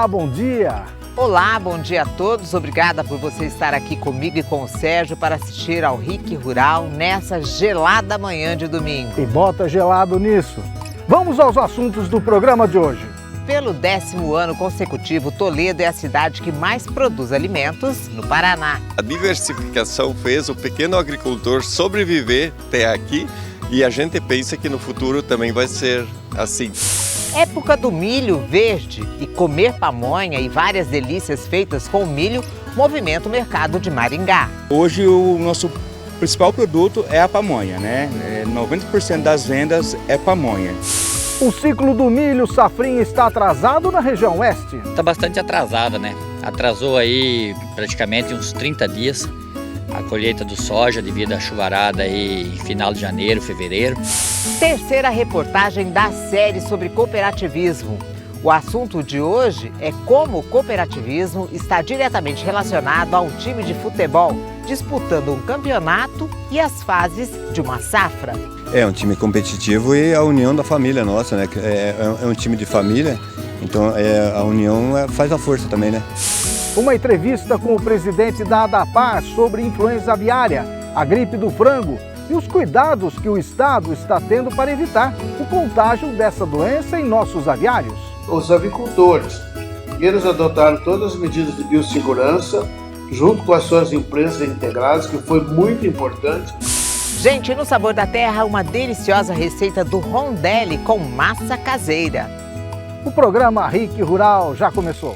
Olá, bom dia! Olá, bom dia a todos. Obrigada por você estar aqui comigo e com o Sérgio para assistir ao RIC Rural nessa gelada manhã de domingo. E bota gelado nisso. Vamos aos assuntos do programa de hoje. Pelo 10º ano consecutivo, Toledo é a cidade que mais produz alimentos no Paraná. A diversificação fez o pequeno agricultor sobreviver até aqui e a gente pensa que no futuro também vai ser assim. Época do milho verde e comer pamonha e várias delícias feitas com milho movimenta o mercado de Maringá. Hoje o nosso principal produto é a pamonha, né? 90% das vendas é pamonha. O ciclo do milho safrinha está atrasado na região oeste? Está bastante atrasada, né? Atrasou aí praticamente uns 30 dias a colheita do soja devido à chuvarada aí em final de janeiro, fevereiro. Terceira reportagem da série sobre cooperativismo. O assunto de hoje é como o cooperativismo está diretamente relacionado a um time de futebol, disputando um campeonato e as fases de uma safra. É um time competitivo e a união da família nossa, né? É um time de família, então a união faz a força também, né? Uma entrevista com o presidente da ADAPAR sobre influenza aviária, a gripe do frango e os cuidados que o Estado está tendo para evitar o contágio dessa doença em nossos aviários. Os avicultores, eles adotaram todas as medidas de biossegurança, junto com as suas empresas integradas, que foi muito importante. Gente, no Sabor da Terra, uma deliciosa receita do rondelli com massa caseira. O programa RIC Rural já começou.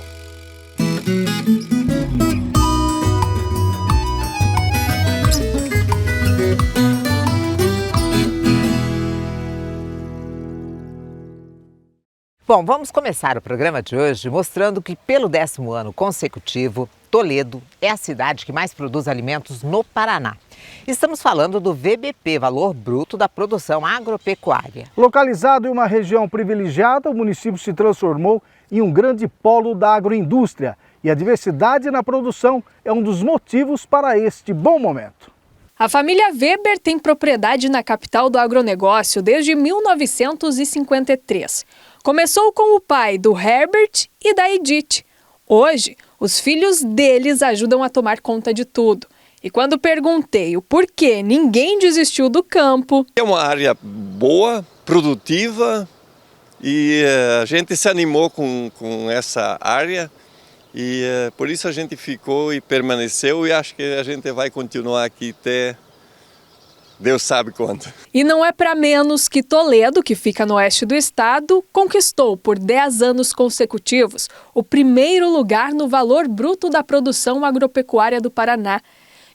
Bom, vamos começar o programa de hoje mostrando que pelo 10º ano consecutivo, Toledo é a cidade que mais produz alimentos no Paraná. Estamos falando do VBP, Valor Bruto da Produção Agropecuária. Localizado em uma região privilegiada, o município se transformou em um grande polo da agroindústria e a diversidade na produção é um dos motivos para este bom momento. A família Weber tem propriedade na capital do agronegócio desde 1953. Começou com o pai do Herbert e da Edith. Hoje, os filhos deles ajudam a tomar conta de tudo. E quando perguntei o porquê ninguém desistiu do campo... É uma área boa, produtiva e a gente se animou com essa área e por isso a gente ficou e permaneceu e acho que a gente vai continuar aqui até... Deus sabe quanto. E não é para menos que Toledo, que fica no oeste do estado, conquistou por 10 anos consecutivos o primeiro lugar no valor bruto da produção agropecuária do Paraná.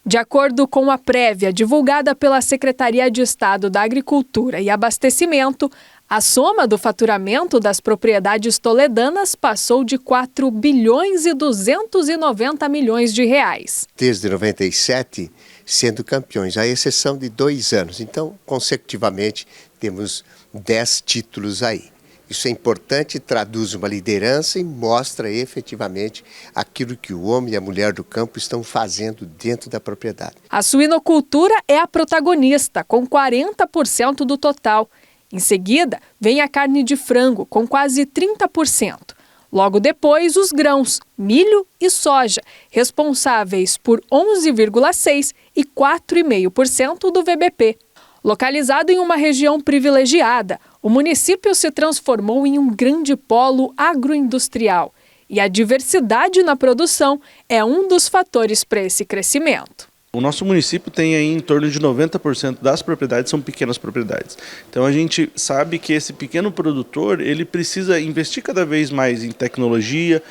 De acordo com a prévia divulgada pela Secretaria de Estado da Agricultura e Abastecimento, a soma do faturamento das propriedades toledanas passou de 4 bilhões e 290 milhões de reais. Desde 97, sendo campeões, à exceção de 2 anos. Então, consecutivamente, temos 10 títulos aí. Isso é importante, traduz uma liderança e mostra efetivamente aquilo que o homem e a mulher do campo estão fazendo dentro da propriedade. A suinocultura é a protagonista, com 40% do total. Em seguida, vem a carne de frango, com quase 30%. Logo depois, os grãos, milho e soja, responsáveis por 11,6% e 4,5% do VBP. Localizado em uma região privilegiada, o município se transformou em um grande polo agroindustrial. E a diversidade na produção é um dos fatores para esse crescimento. O nosso município tem aí em torno de 90% das propriedades são pequenas propriedades. Então a gente sabe que esse pequeno produtor ele precisa investir cada vez mais em tecnologia,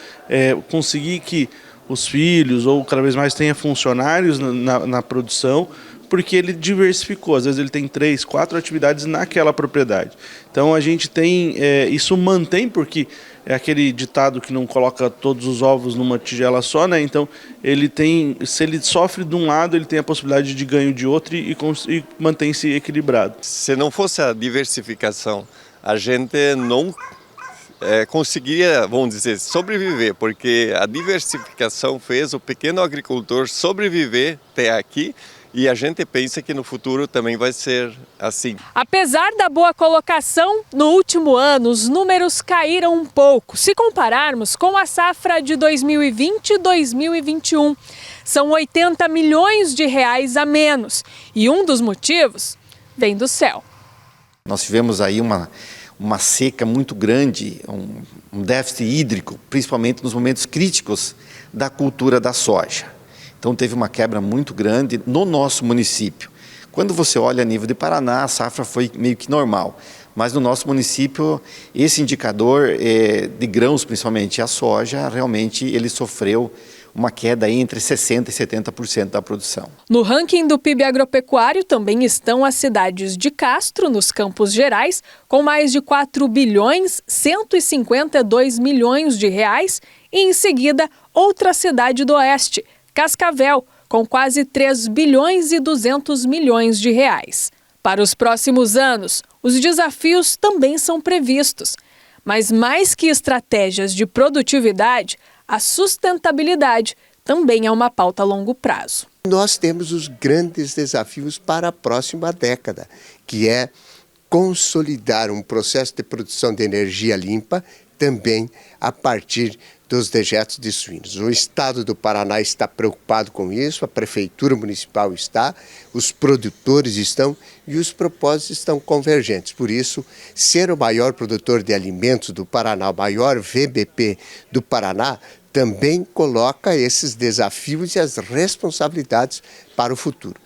conseguir que os filhos ou cada vez mais tenha funcionários na produção, porque ele diversificou. Às vezes ele tem 3, 4 atividades naquela propriedade. Então a gente tem, isso mantém porque é aquele ditado que não coloca todos os ovos numa tigela só, né? Então ele tem, se ele sofre de um lado, ele tem a possibilidade de ganho de outro e mantém-se equilibrado. Se não fosse a diversificação, a gente não conseguiria, vamos dizer, sobreviver, porque a diversificação fez o pequeno agricultor sobreviver até aqui e a gente pensa que no futuro também vai ser assim. Apesar da boa colocação, no último ano os números caíram um pouco, se compararmos com a safra de 2020 e 2021. São 80 milhões de reais a menos e um dos motivos vem do céu. Nós tivemos aí uma seca muito grande, um déficit hídrico, principalmente nos momentos críticos da cultura da soja. Então teve uma quebra muito grande no nosso município. Quando você olha a nível de Paraná, a safra foi meio que normal. Mas no nosso município, esse indicador de grãos, principalmente a soja, realmente ele sofreu uma queda aí entre 60% e 70% da produção. No ranking do PIB agropecuário também estão as cidades de Castro, nos Campos Gerais, com mais de 4 bilhões 152 milhões de reais, e em seguida outra cidade do Oeste, Cascavel, com quase 3 bilhões e 200 milhões de reais. Para os próximos anos, os desafios também são previstos. Mas mais que estratégias de produtividade, a sustentabilidade também é uma pauta a longo prazo. Nós temos os grandes desafios para a próxima década, que é consolidar um processo de produção de energia limpa também a partir dos dejetos de suínos. O estado do Paraná está preocupado com isso, a prefeitura municipal está, os produtores estão e os propósitos estão convergentes. Por isso, ser o maior produtor de alimentos do Paraná, o maior VBP do Paraná, também coloca esses desafios e as responsabilidades para o futuro.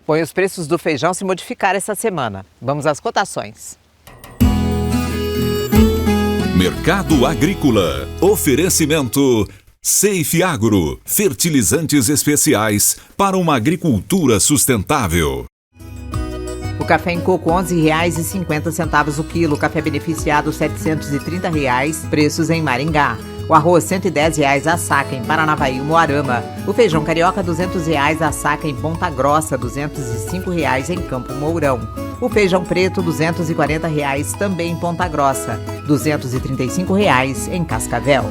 Bom, e os preços do feijão se modificaram essa semana. Vamos às cotações. Mercado Agrícola. Oferecimento Safe Agro. Fertilizantes especiais para uma agricultura sustentável. O café em coco R$ 11,50 o quilo. Café beneficiado R$ 730, preços em Maringá. O arroz R$ 110 a saca em Paranavaí, Moarama. O feijão carioca R$ 200 a saca em Ponta Grossa, R$ 205 em Campo Mourão. O feijão preto R$ 240 também em Ponta Grossa, R$ 235 em Cascavel.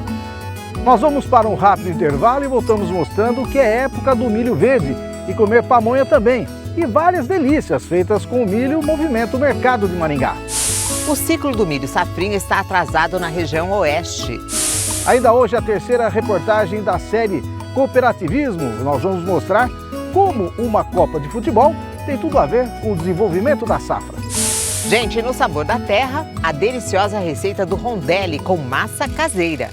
Nós vamos para um rápido intervalo e voltamos mostrando que é época do milho verde e comer pamonha também. E várias delícias feitas com o milho movimenta o mercado de Maringá. O ciclo do milho safrinha está atrasado na região oeste. Ainda hoje a terceira reportagem da série Cooperativismo. Nós vamos mostrar como uma Copa de Futebol tem tudo a ver com o desenvolvimento da safra. Gente, no Sabor da Terra, a deliciosa receita do rondelli com massa caseira.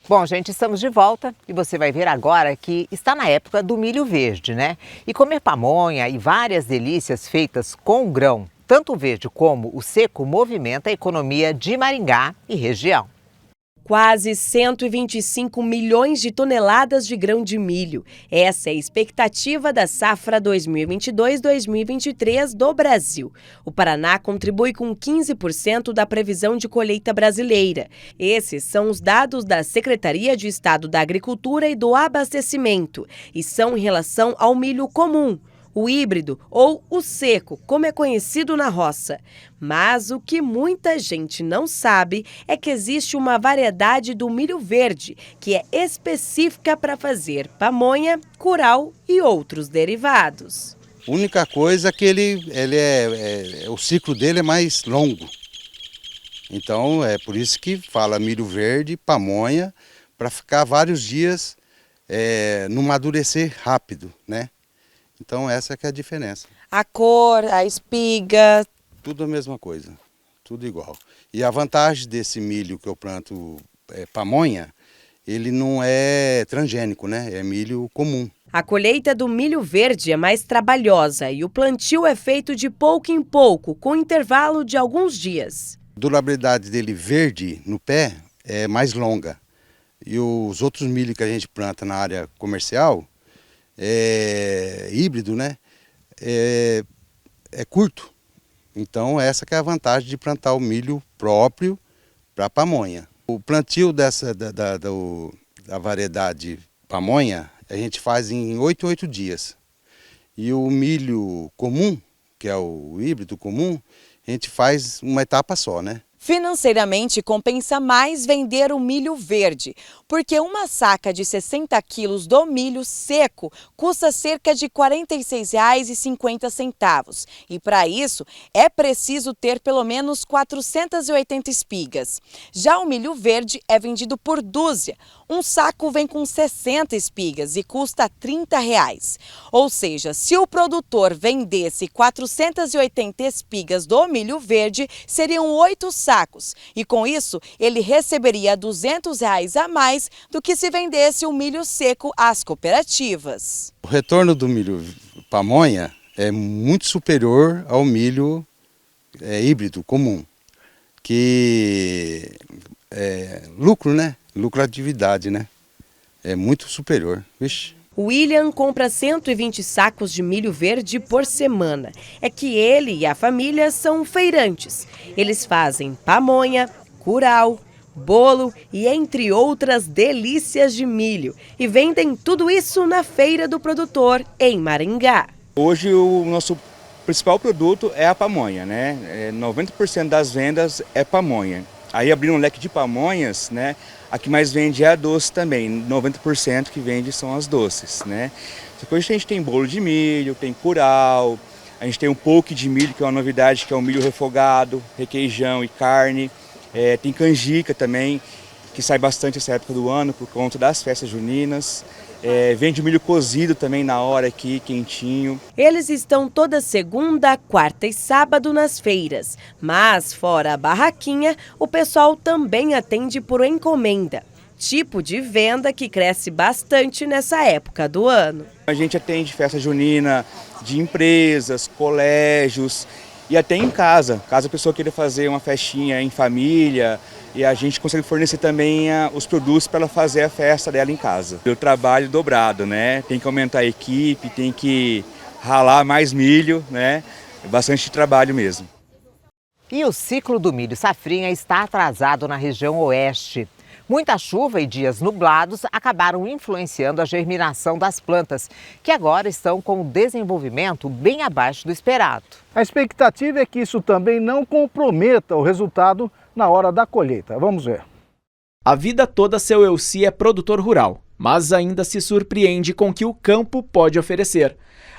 Bom, gente, estamos de volta e você vai ver agora que está na época do milho verde, né? E comer pamonha e várias delícias feitas com o grão, tanto o verde como o seco, movimenta a economia de Maringá e região. Quase 125 milhões de toneladas de grão de milho. Essa é a expectativa da safra 2022-2023 do Brasil. O Paraná contribui com 15% da previsão de colheita brasileira. Esses são os dados da Secretaria de Estado da Agricultura e do Abastecimento e são em relação ao milho comum, o híbrido ou o seco, como é conhecido na roça. Mas o que muita gente não sabe é que existe uma variedade do milho verde, que é específica para fazer pamonha, curau e outros derivados. A única coisa é que o ciclo dele é mais longo. Então é por isso que fala milho verde, pamonha, para ficar vários dias no amadurecer rápido, né? Então essa que é a diferença. A cor, a espiga... Tudo a mesma coisa, tudo igual. E a vantagem desse milho que eu planto pamonha, ele não é transgênico, né? É milho comum. A colheita do milho verde é mais trabalhosa e o plantio é feito de pouco em pouco, com intervalo de alguns dias. A durabilidade dele verde no pé é mais longa. E os outros milho que a gente planta na área comercial, híbrido, né? É curto. Então essa que é a vantagem de plantar o milho próprio para pamonha. O plantio da variedade pamonha a gente faz em 8 dias. E o milho comum, que é o híbrido comum, a gente faz uma etapa só, né? Financeiramente, compensa mais vender o milho verde, porque uma saca de 60 quilos do milho seco custa cerca de R$ 46,50. E para isso, é preciso ter pelo menos 480 espigas. Já o milho verde é vendido por dúzia. Um saco vem com 60 espigas e custa R$ 30. Ou seja, se o produtor vendesse 480 espigas do milho verde, seriam 8 sacos. E com isso, ele receberia R$ 200 a mais do que se vendesse o milho seco às cooperativas. O retorno do milho pamonha é muito superior ao milho híbrido comum, que é lucro, né? Lucratividade, né? É muito superior. Vixe. William compra 120 sacos de milho verde por semana. É que ele e a família são feirantes. Eles fazem pamonha, curau, bolo e entre outras delícias de milho. E vendem tudo isso na Feira do Produtor, em Maringá. Hoje o nosso principal produto é a pamonha, né? 90% das vendas é pamonha. Aí abrindo um leque de pamonhas, né? A que mais vende é a doce também, 90% que vende são as doces, né? Depois a gente tem bolo de milho, tem curau, a gente tem um poke de milho, que é uma novidade, que é o milho refogado, requeijão e carne. Tem canjica também, que sai bastante essa época do ano por conta das festas juninas. Vende milho cozido também na hora aqui, quentinho. Eles estão toda segunda, quarta e sábado nas feiras. Mas, fora a barraquinha, o pessoal também atende por encomenda. Tipo de venda que cresce bastante nessa época do ano. A gente atende festa junina de empresas, colégios e até em casa. Caso a pessoa queira fazer uma festinha em família, e a gente consegue fornecer também os produtos para ela fazer a festa dela em casa. O trabalho dobrado, né? Tem que aumentar a equipe, tem que ralar mais milho, né? É bastante trabalho mesmo. E o ciclo do milho safrinha está atrasado na região oeste. Muita chuva e dias nublados acabaram influenciando a germinação das plantas, que agora estão com o desenvolvimento bem abaixo do esperado. A expectativa é que isso também não comprometa o resultado na hora da colheita. Vamos ver. A vida toda, seu Elci é produtor rural, mas ainda se surpreende com o que o campo pode oferecer.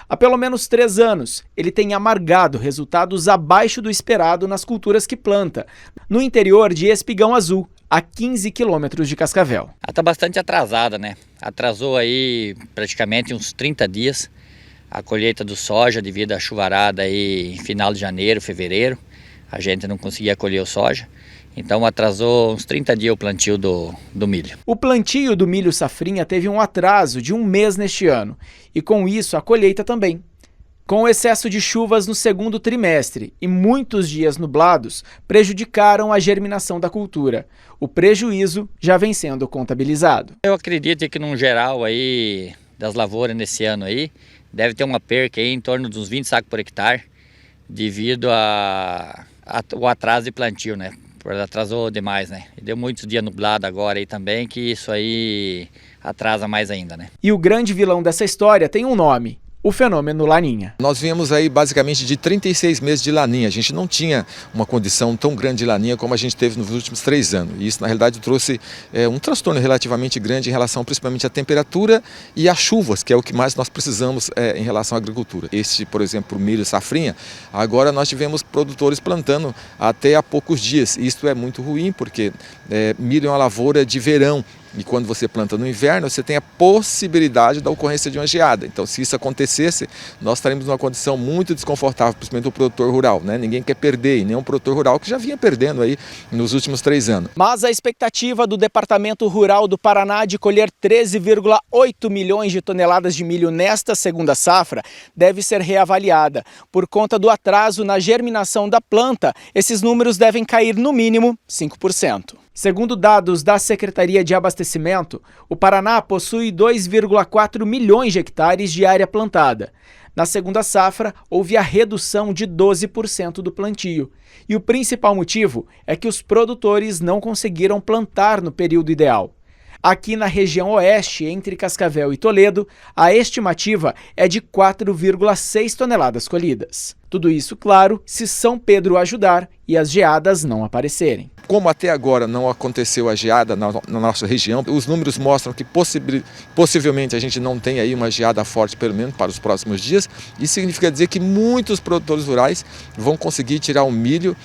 Há pelo menos 3 anos, ele tem amargado resultados abaixo do esperado nas culturas que planta, no interior de Espigão Azul, a 15 quilômetros de Cascavel. Ela está bastante atrasada, né? Atrasou aí praticamente uns 30 dias a colheita do soja devido à chuvarada aí em final de janeiro, fevereiro. A gente não conseguia colher o soja, então atrasou uns 30 dias o plantio do milho. O plantio do milho safrinha teve um atraso de 1 mês neste ano, e com isso a colheita também. Com o excesso de chuvas no segundo trimestre e muitos dias nublados, prejudicaram a germinação da cultura. O prejuízo já vem sendo contabilizado. Eu acredito que no geral aí das lavouras nesse ano aí, deve ter uma perca aí em torno de uns 20 sacos por hectare, devido ao atraso de plantio, né? Atrasou demais, né? E deu muitos dias nublado agora aí também, que isso aí atrasa mais ainda, né? E o grande vilão dessa história tem um nome: o fenômeno Laninha. Nós viemos aí basicamente de 36 meses de Laninha. A gente não tinha uma condição tão grande de Laninha como a gente teve nos últimos 3 anos. E isso, na realidade, trouxe um transtorno relativamente grande em relação principalmente à temperatura e às chuvas, que é o que mais nós precisamos em relação à agricultura. Por exemplo, o milho safrinha, agora nós tivemos produtores plantando até há poucos dias. Isso é muito ruim, porque milho é uma lavoura de verão. E quando você planta no inverno, você tem a possibilidade da ocorrência de uma geada. Então, se isso acontecesse, nós estaríamos numa condição muito desconfortável, principalmente o produtor rural, né? Ninguém quer perder, e nem um produtor rural que já vinha perdendo aí nos últimos 3 anos. Mas a expectativa do Departamento Rural do Paraná de colher 13,8 milhões de toneladas de milho nesta segunda safra deve ser reavaliada. Por conta do atraso na germinação da planta, esses números devem cair no mínimo 5%. Segundo dados da Secretaria de Abastecimento, o Paraná possui 2,4 milhões de hectares de área plantada. Na segunda safra, houve a redução de 12% do plantio. E o principal motivo é que os produtores não conseguiram plantar no período ideal. Aqui na região oeste, entre Cascavel e Toledo, a estimativa é de 4,6 toneladas colhidas. Tudo isso, claro, se São Pedro ajudar e as geadas não aparecerem. Como até agora não aconteceu a geada na nossa região, os números mostram que possivelmente a gente não tem aí uma geada forte, pelo menos para os próximos dias. Isso significa dizer que muitos produtores rurais vão conseguir tirar o milho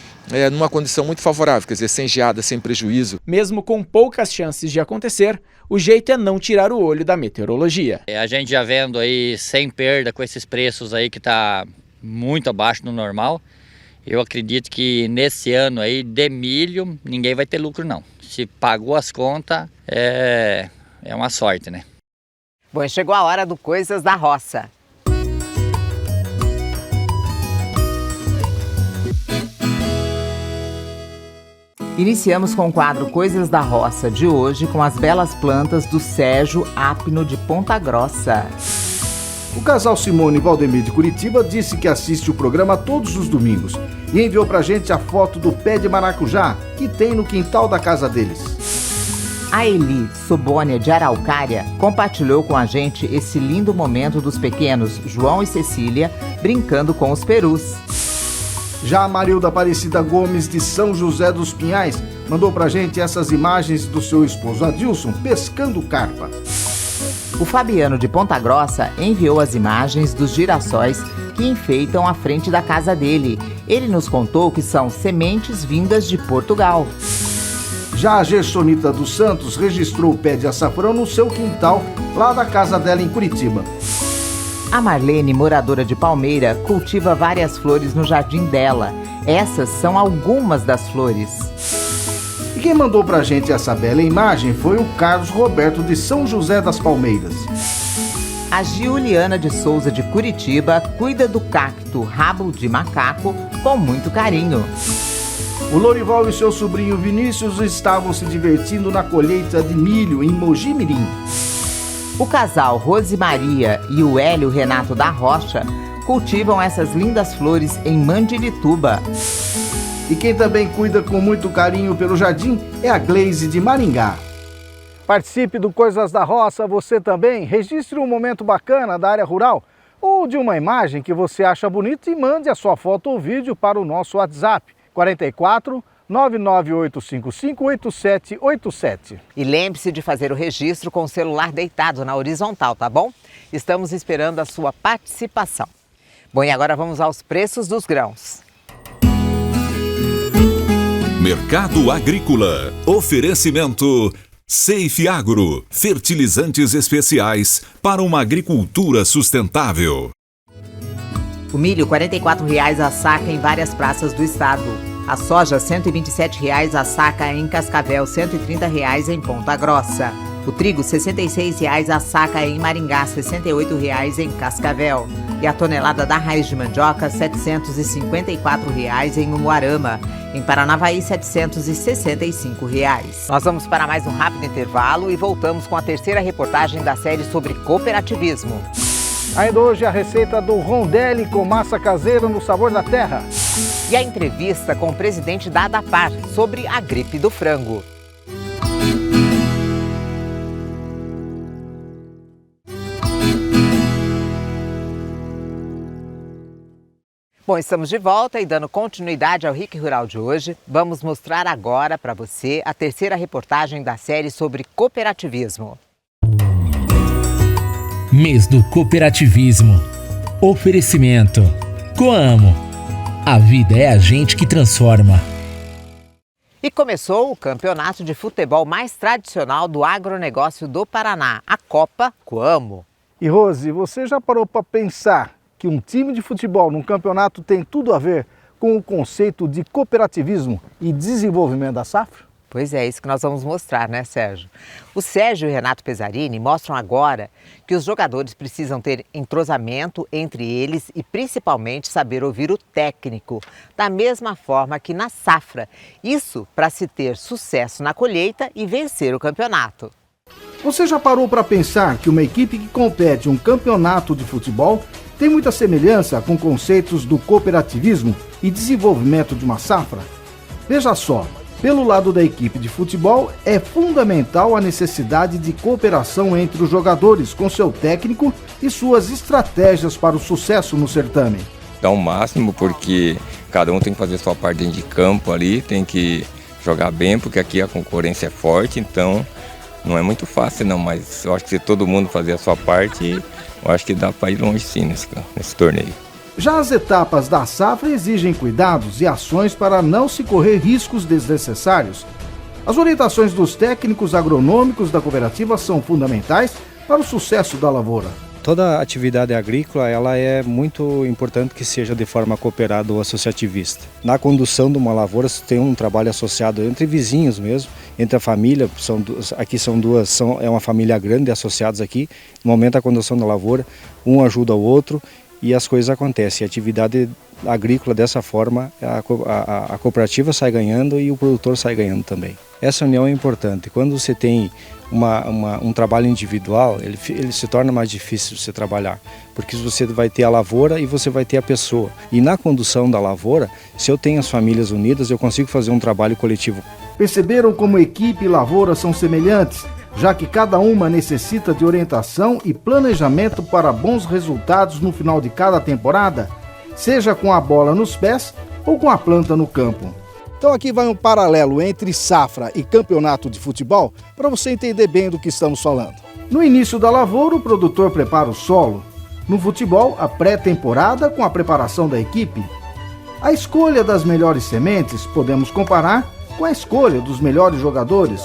numa condição muito favorável, quer dizer, sem geada, sem prejuízo. Mesmo com poucas chances de acontecer, o jeito é não tirar o olho da meteorologia. A gente já vendo aí sem perda com esses preços aí que está muito abaixo do normal. Eu acredito que nesse ano aí de milho ninguém vai ter lucro não. Se pagou as contas é uma sorte, né? Bom, chegou a hora do Coisas da Roça. Iniciamos com o quadro Coisas da Roça de hoje com as belas plantas do Sérgio Apno de Ponta Grossa. O casal Simone e Valdemir de Curitiba disse que assiste o programa todos os domingos e enviou pra gente a foto do pé de maracujá que tem no quintal da casa deles. A Eli Sobônia de Araucária compartilhou com a gente esse lindo momento dos pequenos João e Cecília brincando com os perus. Já a Marilda Aparecida Gomes de São José dos Pinhais mandou pra gente essas imagens do seu esposo Adilson pescando carpa. O Fabiano de Ponta Grossa enviou as imagens dos girassóis que enfeitam a frente da casa dele. Ele nos contou que são sementes vindas de Portugal. Já a Gersonita dos Santos registrou o pé de açafrão no seu quintal, lá da casa dela em Curitiba. A Marlene, moradora de Palmeira, cultiva várias flores no jardim dela. Essas são algumas das flores. E quem mandou pra gente essa bela imagem foi o Carlos Roberto de São José das Palmeiras. A Giuliana de Souza de Curitiba cuida do cacto rabo de macaco com muito carinho. O Lorival e seu sobrinho Vinícius estavam se divertindo na colheita de milho em Mogi Mirim. O casal Rose Maria e o Hélio Renato da Rocha cultivam essas lindas flores em Mandirituba. E quem também cuida com muito carinho pelo jardim é a Gleise de Maringá. Participe do Coisas da Roça, você também. Registre um momento bacana da área rural ou de uma imagem que você acha bonita e mande a sua foto ou vídeo para o nosso WhatsApp 44 998558787. E lembre-se de fazer o registro com o celular deitado na horizontal, tá bom? Estamos esperando a sua participação. Bom, e agora vamos aos preços dos grãos. Mercado Agrícola. Oferecimento Safe Agro. Fertilizantes especiais para uma agricultura sustentável. O milho, R$ 44,00 a saca em várias praças do estado. A soja, R$ 127,00 a saca em Cascavel, R$ 130,00 em Ponta Grossa. O trigo, R$ 66,00 a saca em Maringá, R$ 68,00 em Cascavel. E a tonelada da raiz de mandioca, R$ 754,00 em Umuarama. Em Paranavaí, R$ 765,00. Nós vamos para mais um rápido intervalo e voltamos com a terceira reportagem da série sobre cooperativismo. Ainda hoje a receita do rondelli com massa caseira no sabor da terra. E a entrevista com o presidente da ADAPAR sobre a gripe do frango. Bom, estamos de volta e dando continuidade ao RIC Rural de hoje, vamos mostrar agora para você a terceira reportagem da série sobre cooperativismo. Mês do Cooperativismo. Oferecimento. Coamo. A vida é a gente que transforma. E começou o campeonato de futebol mais tradicional do agronegócio do Paraná, a Copa Coamo. E Rose, você já parou para pensar que um time de futebol num campeonato tem tudo a ver com o conceito de cooperativismo e desenvolvimento da safra? Pois é, isso que nós vamos mostrar, né, Sérgio? O Sérgio e o Renato Pesarini mostram agora que os jogadores precisam ter entrosamento entre eles e principalmente saber ouvir o técnico, da mesma forma que na safra. Isso para se ter sucesso na colheita e vencer o campeonato. Você já parou para pensar que uma equipe que compete um campeonato de futebol tem muita semelhança com conceitos do cooperativismo e desenvolvimento de uma safra? Veja só, Pelo lado da equipe de futebol, é fundamental a necessidade de cooperação entre os jogadores com seu técnico e suas estratégias para o sucesso no certame. Dá o máximo, porque cada um tem que fazer sua parte dentro de campo ali, tem que jogar bem, porque aqui a concorrência é forte, então não é muito fácil não, mas eu acho que se todo mundo fazer a sua parte, eu acho que dá para ir longe sim nesse torneio. Já as etapas da safra exigem cuidados e ações para não se correr riscos desnecessários. As orientações dos técnicos agronômicos da cooperativa são fundamentais para o sucesso da lavoura. Toda atividade agrícola ela é muito importante que seja de forma cooperada ou associativista. Na condução de uma lavoura se tem um trabalho associado entre vizinhos mesmo, entre a família, é uma família grande de associados aqui. No momento da condução da lavoura, um ajuda o outro e as coisas acontecem. A atividade agrícola dessa forma, a cooperativa sai ganhando e o produtor sai ganhando também. Essa união é importante. Quando você tem um trabalho individual, ele se torna mais difícil de você trabalhar, porque você vai ter a lavoura e você vai ter a pessoa. E na condução da lavoura, se eu tenho as famílias unidas, eu consigo fazer um trabalho coletivo. Perceberam como equipe e lavoura são semelhantes, já que cada uma necessita de orientação e planejamento para bons resultados no final de cada temporada, seja com a bola nos pés ou com a planta no campo. Então aqui vai um paralelo entre safra e campeonato de futebol para você entender bem do que estamos falando. No início da lavoura, o produtor prepara o solo. No futebol, a pré-temporada com a preparação da equipe. A escolha das melhores sementes podemos comparar com a escolha dos melhores jogadores.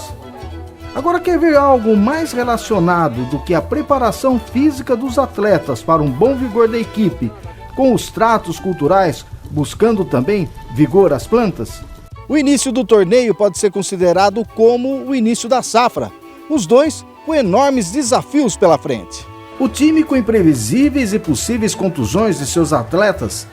Agora, quer ver algo mais relacionado do que a preparação física dos atletas para um bom vigor da equipe, com os tratos culturais, buscando também vigor às plantas? O início do torneio pode ser considerado como o início da safra, os dois com enormes desafios pela frente. O time com imprevisíveis e possíveis contusões de seus atletas,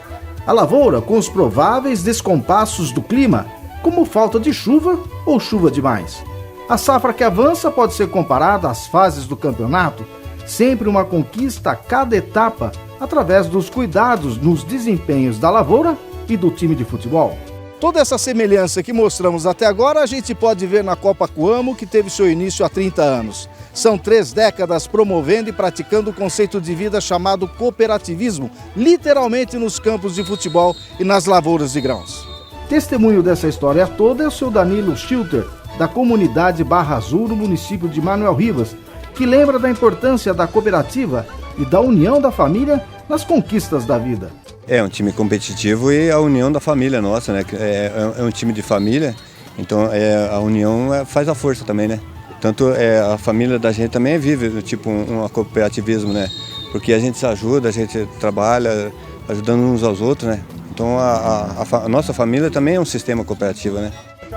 a lavoura com os prováveis descompassos do clima, como falta de chuva ou chuva demais. A safra que avança pode ser comparada às fases do campeonato, sempre uma conquista a cada etapa, através dos cuidados nos desempenhos da lavoura e do time de futebol. Toda essa semelhança que mostramos até agora a gente pode ver na Copa Coamo, que teve seu início há 30 anos. São 3 décadas promovendo e praticando o conceito de vida chamado cooperativismo, literalmente nos campos de futebol e nas lavouras de grãos. Testemunho dessa história toda é o seu Danilo Schilter, da comunidade Barra Azul, no município de Manuel Rivas, que lembra da importância da cooperativa e da união da família nas conquistas da vida. É um time competitivo e a união da família nossa, né? É um time de família, então a união faz a força também, né? Tanto a família da gente também vive tipo um cooperativismo, né? Porque a gente se ajuda, a gente trabalha ajudando uns aos outros, né? Então a nossa família também é um sistema cooperativo, né?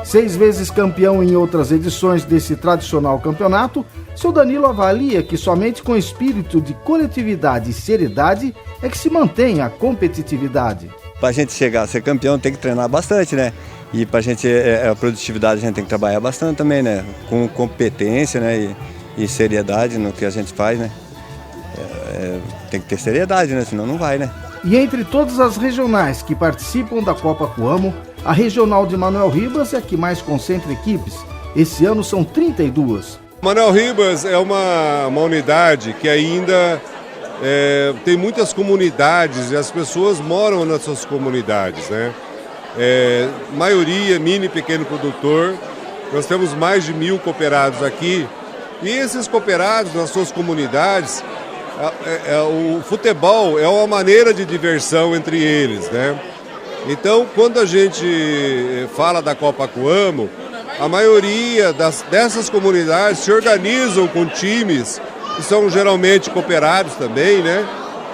6 vezes campeão em outras edições desse tradicional campeonato, seu Danilo avalia que somente com espírito de coletividade e seriedade é que se mantém a competitividade. Para a gente chegar a ser campeão tem que treinar bastante, né? E para a gente, a produtividade a gente tem que trabalhar bastante também, né? Com competência, né? E seriedade no que a gente faz, né? Tem que ter seriedade, né? Senão não vai, né? E entre todas as regionais que participam da Copa Coamo, a regional de Manuel Rivas é a que mais concentra equipes. Esse ano são 32. Manuel Rivas é uma unidade que ainda tem muitas comunidades e as pessoas moram nas suas comunidades, né? Maioria mini e pequeno produtor. Nós temos mais de 1000 cooperados aqui e esses cooperados nas suas comunidades, o futebol é uma maneira de diversão entre eles, né? Então, quando a gente fala da Copa Coamo, a maioria dessas comunidades se organizam com times que são geralmente cooperados também, né,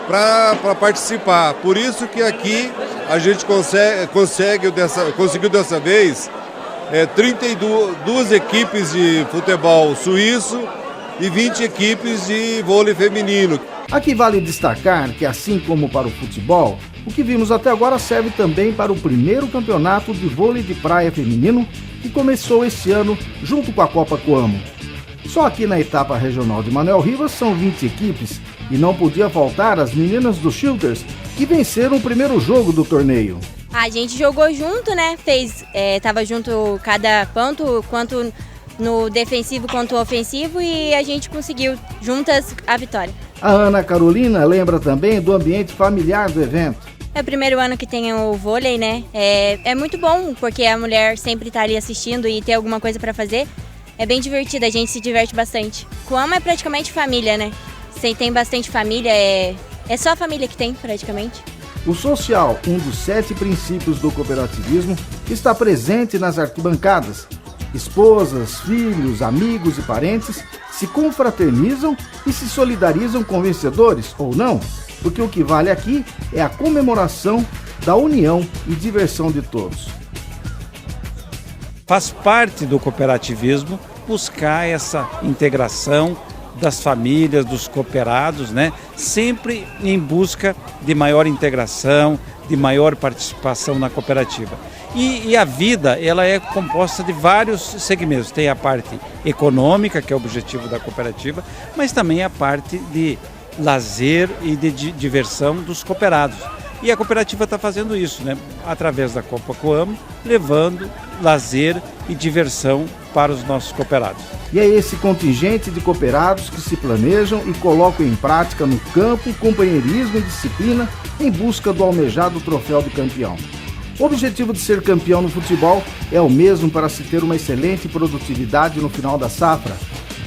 para participar. Por isso que aqui a gente conseguiu dessa vez 32 equipes de futebol suíço e 20 equipes de vôlei feminino. Aqui vale destacar que, assim como para o futebol, o que vimos até agora serve também para o primeiro campeonato de vôlei de praia feminino que começou esse ano junto com a Copa Coamo. Só aqui na etapa regional de Manuel Rivas são 20 equipes e não podia faltar as meninas dos Schilters, que venceram o primeiro jogo do torneio. A gente jogou junto, né? Tava junto cada ponto, quanto no defensivo quanto no ofensivo, e a gente conseguiu juntas a vitória. A Ana Carolina lembra também do ambiente familiar do evento. É o primeiro ano que tem o vôlei, né? É muito bom, porque a mulher sempre tá ali assistindo e tem alguma coisa para fazer. É bem divertido, a gente se diverte bastante. Coamo é praticamente família, né? Tem bastante família, é só a família que tem, praticamente. O social, um dos 7 princípios do cooperativismo, está presente nas arquibancadas. Esposas, filhos, amigos e parentes se confraternizam e se solidarizam com vencedores ou não, porque o que vale aqui é a comemoração da união e diversão de todos. Faz parte do cooperativismo buscar essa integração das famílias, dos cooperados, né? Sempre em busca de maior integração, de maior participação na cooperativa. E a vida, ela é composta de vários segmentos. Tem a parte econômica, que é o objetivo da cooperativa, mas também a parte de lazer e de diversão dos cooperados. E a cooperativa está fazendo isso, né? Através da Copa Coamo, levando lazer e diversão para os nossos cooperados. E é esse contingente de cooperados que se planejam e colocam em prática no campo companheirismo e disciplina em busca do almejado troféu de campeão. O objetivo de ser campeão no futebol é o mesmo para se ter uma excelente produtividade no final da safra.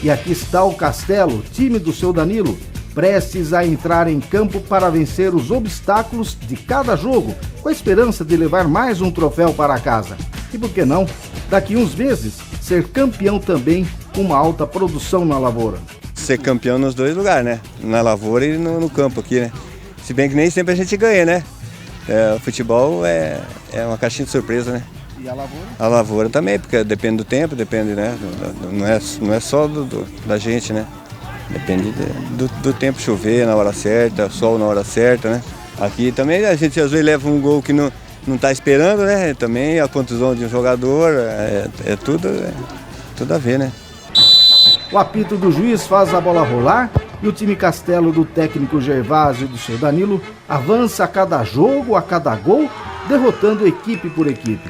E aqui está o Castelo, time do seu Danilo, prestes a entrar em campo para vencer os obstáculos de cada jogo, com a esperança de levar mais um troféu para casa. E por que não, daqui uns meses, ser campeão também com uma alta produção na lavoura. Ser campeão nos dois lugares, né? Na lavoura e no campo aqui, né? Se bem que nem sempre a gente ganha, né? O futebol é uma caixinha de surpresa, né? E a lavoura? A lavoura também, porque depende do tempo, depende, né? Não é só da gente, né? Depende do tempo chover na hora certa, sol na hora certa, né? Aqui também a gente às vezes leva um gol que não está esperando, né? Também a contusão de um jogador, tudo a ver, né? O apito do juiz faz a bola rolar e o time Castelo do técnico Gervásio e do seu Danilo avança a cada jogo, a cada gol, derrotando equipe por equipe.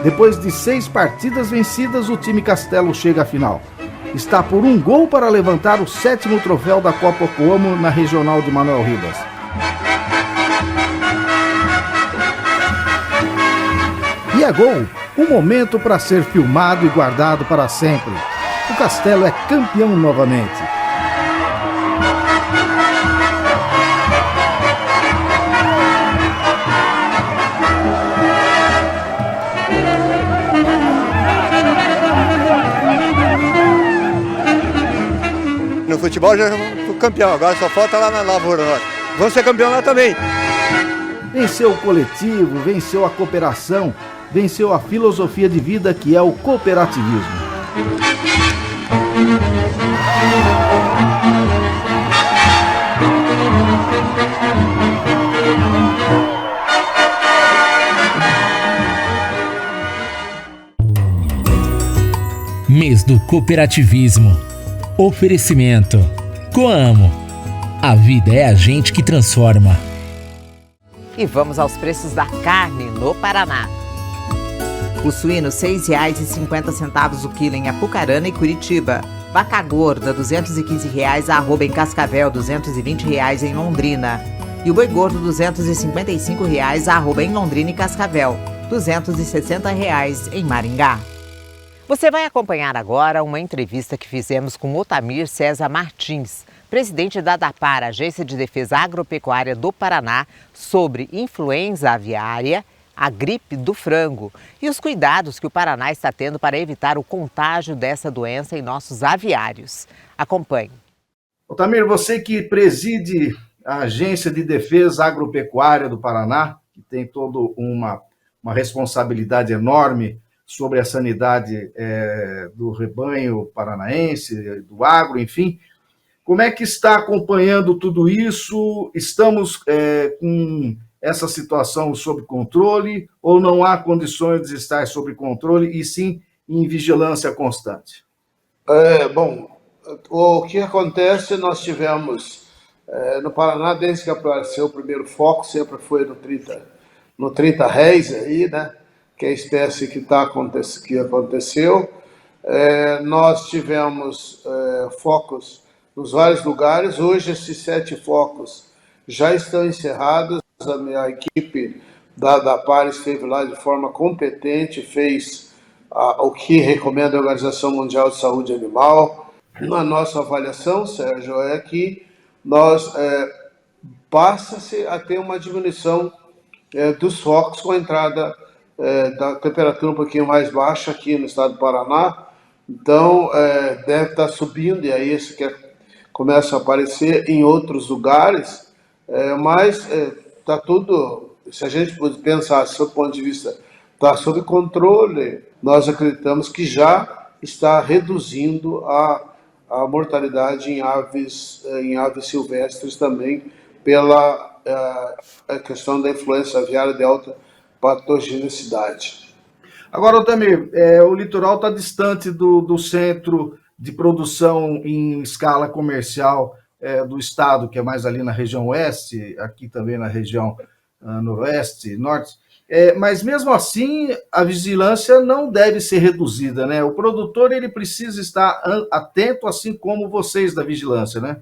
Depois de 6 partidas vencidas, o time Castelo chega à final. Está por um gol para levantar o 7º troféu da Copa Coamo na Regional de Manuel Ribas. E é gol, um momento para ser filmado e guardado para sempre. O Castelo é campeão novamente. No futebol já fui campeão, agora só falta lá na lavoura. Vamos ser campeão lá também. Venceu o coletivo, venceu a cooperação, venceu a filosofia de vida que é o cooperativismo. Mês do cooperativismo. Oferecimento. Coamo. A vida é a gente que transforma. E vamos aos preços da carne no Paraná. O suíno R$ 6,50 o quilo em Apucarana e Curitiba. Vaca gorda R$ 215 a arroba em Cascavel, R$ 220 em Londrina. E o boi gordo R$ 255 a arroba em Londrina e Cascavel, R$ 260 em Maringá. Você vai acompanhar agora uma entrevista que fizemos com Otamir César Martins, presidente da ADAPAR, Agência de Defesa Agropecuária do Paraná, sobre influenza aviária, a gripe do frango e os cuidados que o Paraná está tendo para evitar o contágio dessa doença em nossos aviários. Acompanhe. Otamir, você que preside a Agência de Defesa Agropecuária do Paraná, que tem toda uma responsabilidade enorme sobre a sanidade do rebanho paranaense, do agro, enfim. Como é que está acompanhando tudo isso? Estamos com essa situação sob controle ou não há condições de estar sob controle e sim em vigilância constante? Bom, o que acontece, nós tivemos no Paraná, desde que apareceu o primeiro foco, sempre foi no 30 réis aí, né? Que é a espécie que aconteceu. Nós tivemos focos nos vários lugares. Hoje, esses 7 focos já estão encerrados. A minha equipe da ADAPAR esteve lá de forma competente, fez o que recomenda a Organização Mundial de Saúde Animal. Na nossa avaliação, Sérgio, é que nós passa-se a ter uma diminuição dos focos com a entrada da temperatura um pouquinho mais baixa aqui no estado do Paraná. Então, deve estar subindo, e aí isso que começa a aparecer em outros lugares, mas está tudo, se a gente pensar do ponto de vista, está sob controle. Nós acreditamos que já está reduzindo a mortalidade em aves silvestres também, pela questão da influenza aviária de alta patogenicidade. Agora, Otamir, o litoral está distante do centro de produção em escala comercial do estado, que é mais ali na região oeste, aqui também na região noroeste, norte. Mas mesmo assim, a vigilância não deve ser reduzida, né? O produtor ele precisa estar atento, assim como vocês da vigilância, né?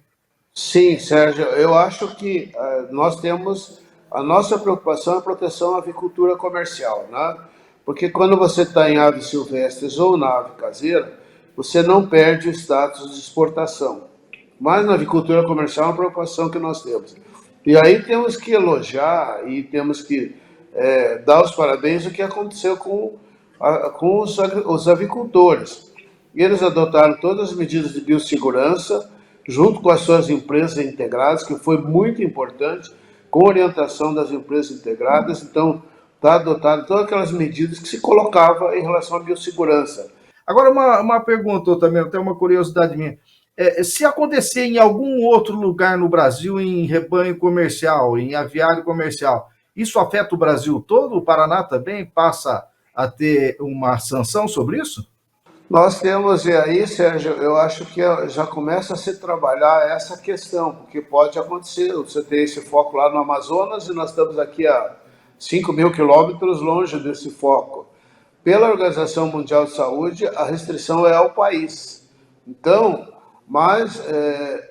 Sim, Sérgio, eu acho que nós temos a nossa preocupação é a proteção à avicultura comercial, né? Porque quando você está em aves silvestres ou na ave caseira, você não perde o status de exportação. Mas na avicultura comercial é uma preocupação que nós temos. E aí temos que elogiar e temos que dar os parabéns ao que aconteceu com os avicultores. Eles adotaram todas as medidas de biossegurança, junto com as suas empresas integradas, que foi muito importante, com orientação das empresas integradas. Então, está adotado todas aquelas medidas que se colocava em relação à biossegurança. Agora, uma pergunta também, até uma curiosidade minha. Se acontecer em algum outro lugar no Brasil, em rebanho comercial, em aviário comercial, isso afeta o Brasil todo? O Paraná também passa a ter uma sanção sobre isso? Nós temos, e aí, Sérgio, eu acho que já começa a se trabalhar essa questão, porque pode acontecer, você tem esse foco lá no Amazonas e nós estamos aqui a 5.000 quilômetros longe desse foco. Pela Organização Mundial de Saúde, a restrição é ao país. Então, mas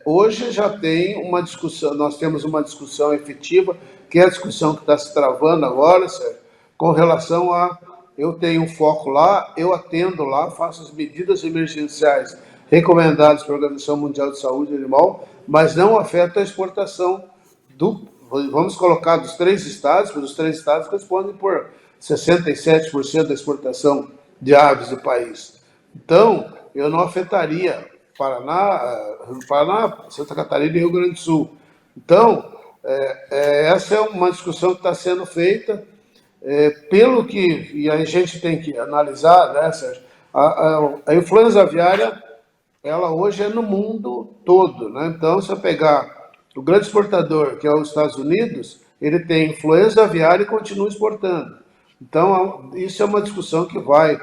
hoje já tem uma discussão, nós temos uma discussão efetiva, que é a discussão que está se travando agora, Sérgio, com relação a eu tenho um foco lá, eu atendo lá, faço as medidas emergenciais recomendadas pela Organização Mundial de Saúde Animal, mas não afeta a exportação vamos colocar dos 3 estados, porque os 3 estados respondem por 67% da exportação de aves do país. Então, eu não afetaria Paraná, Santa Catarina e Rio Grande do Sul. Então, essa é uma discussão que está sendo feita, pelo que, e a gente tem que analisar, né, Sérgio, a influenza aviária, ela hoje é no mundo todo, né? Então, se eu pegar o grande exportador, que é os Estados Unidos, ele tem influenza aviária e continua exportando. Então, isso é uma discussão que vai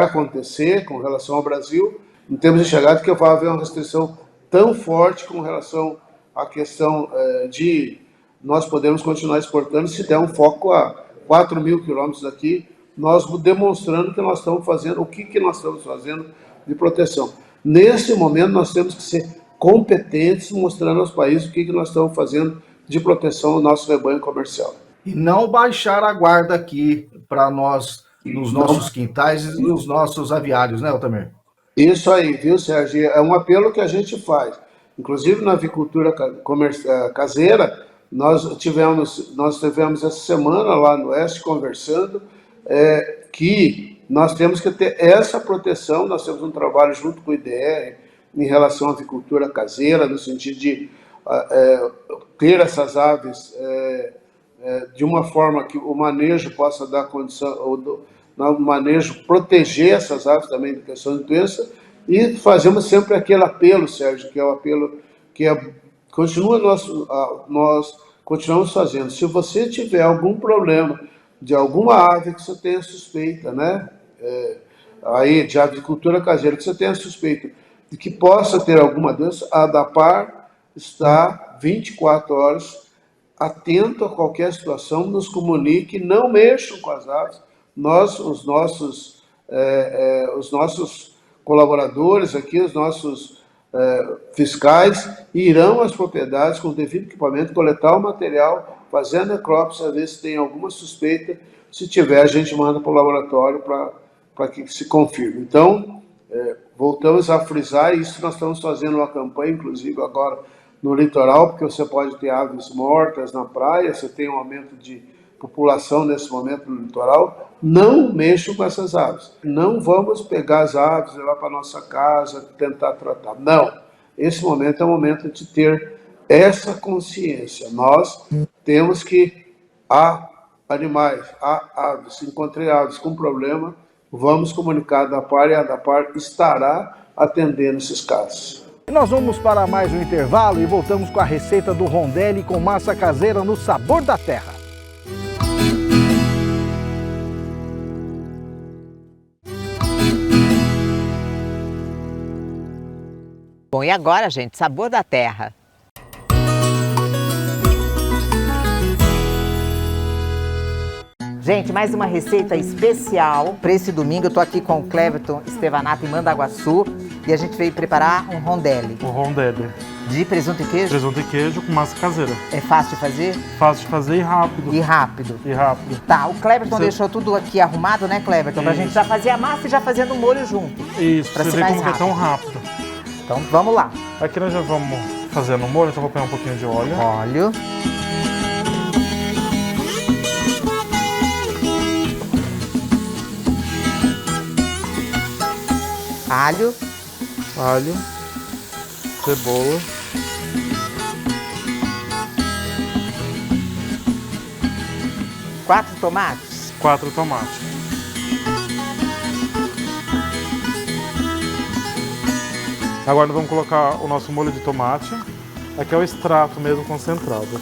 acontecer com relação ao Brasil. Não temos enxergado que vai haver uma restrição tão forte com relação à questão de nós podermos continuar exportando se der um foco a 4.000 quilômetros daqui, nós demonstrando que nós estamos fazendo, o que nós estamos fazendo de proteção. Nesse momento, nós temos que ser competentes, mostrando aos países o que nós estamos fazendo de proteção ao nosso rebanho comercial. E não baixar a guarda aqui para nós, nos nossos quintais e nos nossos aviários, né, Otamir? Isso aí, viu, Sérgio? É um apelo que a gente faz. Inclusive, na avicultura caseira, nós tivemos essa semana lá no Oeste conversando que nós temos que ter essa proteção. Nós temos um trabalho junto com o IDR em relação à avicultura caseira, no sentido de ter essas aves de uma forma que o manejo possa dar condição, o manejo proteger essas aves também de questão de doença, E fazemos sempre aquele apelo, Sérgio, que é o apelo que nós continuamos fazendo. Se você tiver algum problema de alguma ave que você tenha suspeita, né? Aí de avicultura caseira, que você tenha suspeita de que possa ter alguma doença, a ADAPAR está 24 horas atento a qualquer situação, nos comunique, não mexam com as aves. Os nossos colaboradores aqui, os nossos fiscais, irão às propriedades com o devido equipamento, coletar o material, fazer a necrópsia, ver se tem alguma suspeita. Se tiver, a gente manda para o laboratório para que se confirme. Então, voltamos a frisar, isso nós estamos fazendo uma campanha, inclusive agora no litoral, porque você pode ter aves mortas na praia, você tem um aumento de população nesse momento no litoral. Não mexam com essas aves. Não vamos pegar as aves, levar para nossa casa, tentar tratar. Não. Esse momento é o momento de ter essa consciência. Nós temos que, há animais, há aves, se encontrei aves com problema, vamos comunicar a ADAPAR e a ADAPAR estará atendendo esses casos. Nós vamos para mais um intervalo e voltamos com a receita do rondelli com massa caseira no sabor da terra. Bom, e agora, gente, sabor da terra. Gente, mais uma receita especial para esse domingo. Eu tô aqui com o Cleverton Estevanato em Mandaguaçu e a gente veio preparar um rondelli. O rondelli. De presunto e queijo? Presunto e queijo com massa caseira. É fácil de fazer? Fácil de fazer e rápido. E rápido. E rápido. Tá, o Cleverton deixou tudo aqui arrumado, né, Cleverton? Pra gente já fazer a massa e já fazendo o molho junto. Isso, pra você vê como que é tão rápido. Então, vamos lá. Aqui nós já vamos fazendo o molho, então vou pegar um pouquinho de óleo. Óleo. Alho. Alho. Cebola. Quatro tomates? 4 tomates. Agora nós vamos colocar o nosso molho de tomate. Aqui é o extrato mesmo concentrado.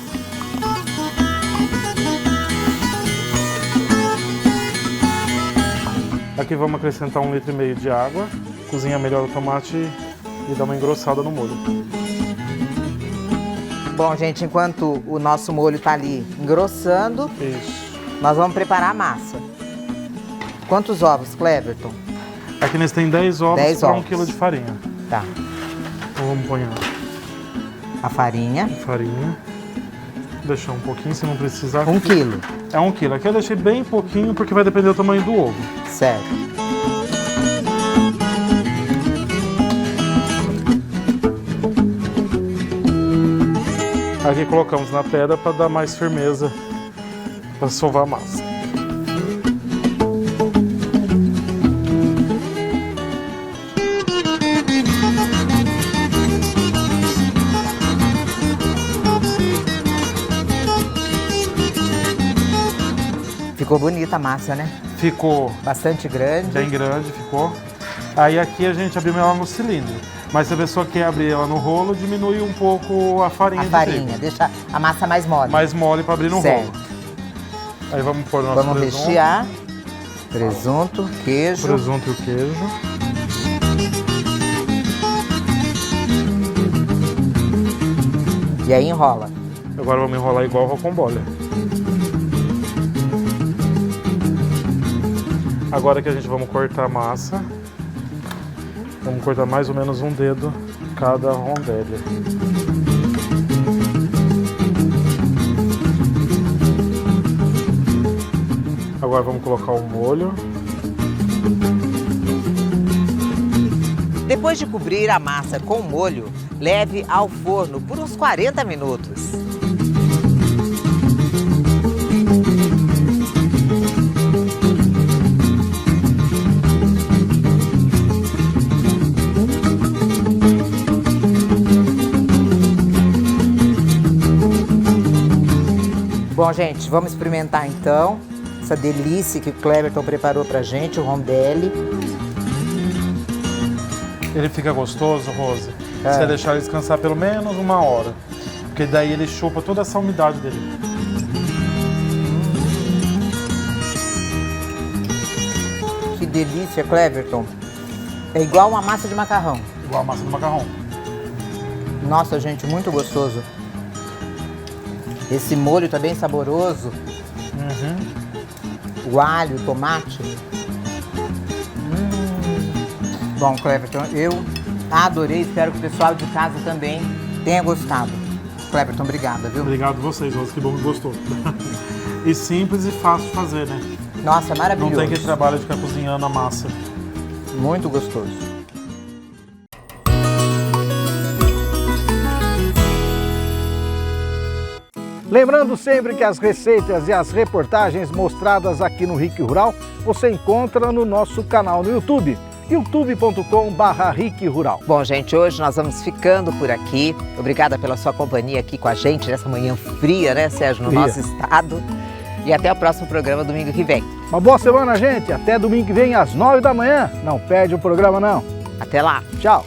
Aqui vamos acrescentar 1,5 litro de água. Cozinha melhor o tomate e dá uma engrossada no molho. Bom, gente, enquanto o nosso molho tá ali engrossando, nós vamos preparar a massa. Quantos ovos, Cleverton? Aqui nós tem 10 ovos para 1 quilo de farinha. Tá. Então vamos pôr a farinha. Farinha. Deixar um pouquinho, se não precisar. 1 quilo. É 1 quilo. Aqui eu deixei bem pouquinho porque vai depender do tamanho do ovo. Certo. Aqui colocamos na pedra para dar mais firmeza, para sovar a massa. Ficou bonita a massa, né? Ficou. Bastante grande. Bem grande ficou. Aí aqui a gente abriu ela no cilindro. Mas se a pessoa quer abrir ela no rolo, diminui um pouco a farinha. A farinha, deixa a massa mais mole. Mais mole para abrir no rolo. Aí vamos pôr o nosso presunto. Vamos rechear. Presunto, queijo. Presunto e o queijo. E aí enrola. Agora vamos enrolar igual rocambole. Agora que a gente vamos cortar a massa. Vamos cortar mais ou menos um dedo cada rondelli. Agora vamos colocar o molho. Depois de cobrir a massa com o molho, leve ao forno por uns 40 minutos. Bom, gente, vamos experimentar então essa delícia que o Cleverton preparou pra gente, o rondelli. Ele fica gostoso, Rose, se você deixar ele descansar pelo menos 1 hora. Porque daí ele chupa toda essa umidade dele. Que delícia, Cleverton. É igual uma massa de macarrão. Igual a massa do macarrão. Nossa, gente, muito gostoso. Esse molho tá bem saboroso. O alho, o tomate. Bom, Cleverton, eu adorei. Espero que o pessoal de casa também tenha gostado. Cleverton, obrigada, viu? Obrigado a vocês, Rose, que bom que gostou. E simples e fácil de fazer, né? Nossa, maravilhoso. Não tem aquele trabalho de ficar cozinhando a massa. Muito gostoso. Lembrando sempre que as receitas e as reportagens mostradas aqui no RIC Rural você encontra no nosso canal no YouTube, youtube.com/RIC Rural. Bom, gente, hoje nós vamos ficando por aqui. Obrigada pela sua companhia aqui com a gente nessa manhã fria, né, Sérgio, no nosso estado. E até o próximo programa domingo que vem. Uma boa semana, gente. Até domingo que vem às 9 da manhã. Não perde o programa, não. Até lá. Tchau.